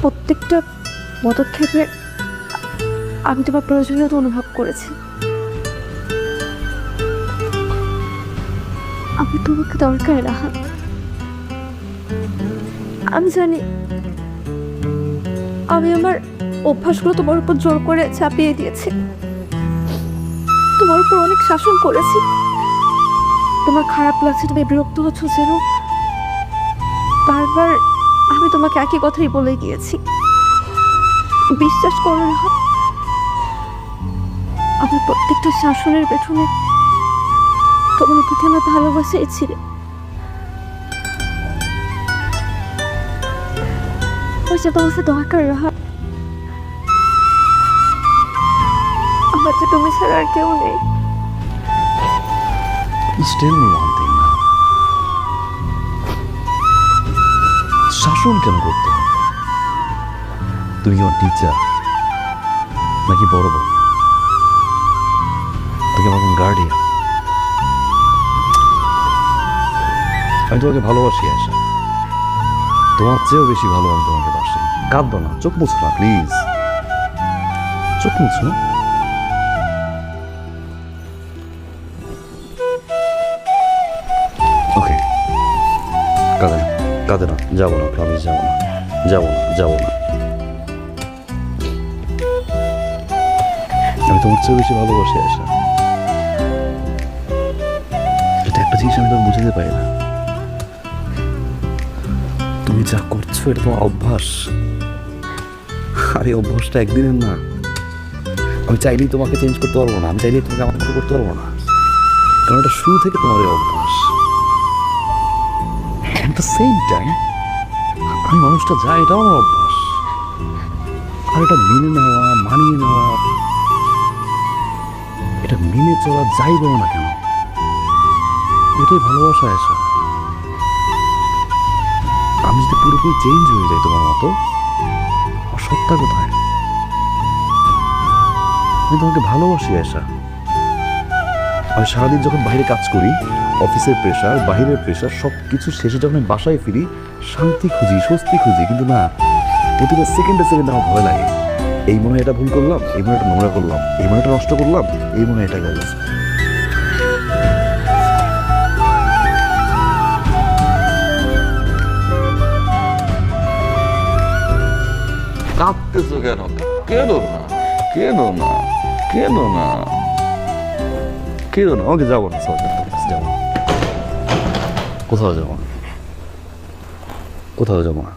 প্রত্যেকটা পদক্ষেপে আমি তোমার প্রয়োজনীয়তা অনুভব করেছি। আমি তোমাকে দরকার রাহা। আমি জানি আমি আমার অভ্যাসগুলো তোমার উপর জোর করে চাপিয়ে দিয়েছি, তোমার উপর অনেক শাসন করেছি। তোমার খারাপ লাগছে, তুমি বিরক্ত হচ্ছ যেন, বারবার আমি তোমাকে একই কথাই বলে গিয়েছি। বিশ্বাস করো না, আমার প্রত্যেকটা শাসনের পেছনে তোমার প্রতি আমার ভালোবাসাই ছিল। ওই যে তোমাকে দরকার রাহা, আমার যে তুমি ছাড়া আর কেউ নেই। Tell me one thing, man. শাসন কেন করতে হবে? তুমি কি আমার টিচার নাকি বড় বোন? তুমি আমার কোন গার্ডিয়ান? আমি তোমাকে ভালোবাসি আশা, তোমার চেয়েও বেশি ভালো আমি তোমাকে বাসি। কাঁদবো না, চোখ মুছো না প্লিজ, চোখ মুছো। ওকে, কাঁদে না, যাবো না, প্রমিস যাবো না, যাবো না। আমি তোমার চেয়ে বেশি ভালোবাসি আশা। এটা একটা জিনিস আমি তো বুঝতে পারি না, তুমি যা করছো এটা তোমার অভ্যাস। আর এই অভ্যাসটা একদিনের না। আমি চাইলেই তোমাকে চেঞ্জ করতে পারবো না, আমি চাইলেই তোমাকে আমার মতো করতে পারবো না, কারণ এটা শুরু থেকে তোমার এই অভ্যাস। অ্যাট দ্য সেম টাইম আমি মানুষটা যাই, এটাও আমার অভ্যাস। আর এটা মেনে নেওয়া, মানিয়ে নেওয়া, এটা মেনে চলা যাই বলো না কেন, এটাই ভালোবাসা আসে। আমি যদি পুরোপুরি চেঞ্জ হয়ে যাই তোমার মতো, আমার সত্তা কোথায়? আমি তোমাকে ভালোবাসি আশা। আমি সারাদিন যখন বাইরে কাজ করি, অফিসের প্রেশার, বাইরের প্রেশার, সব কিছু শেষে যখন আমি বাসায় ফিরি, শান্তি খুঁজি, স্বস্তি খুঁজি, কিন্তু না, প্রতিটা সেকেন্ডে আমার ভয় লাগে। এই মনে এটা ভুল করলাম, এই মনে এটা নোংরা করলাম, এই মনে এটা নষ্ট করলাম, এই মনে এটা গেল। কাঁদতেছো কেন? কেন না, কেন না, কেন না? কেন না? আমাকে যাবো না, যাবো না, কোথাও যাবো না, কোথাও যাবো না।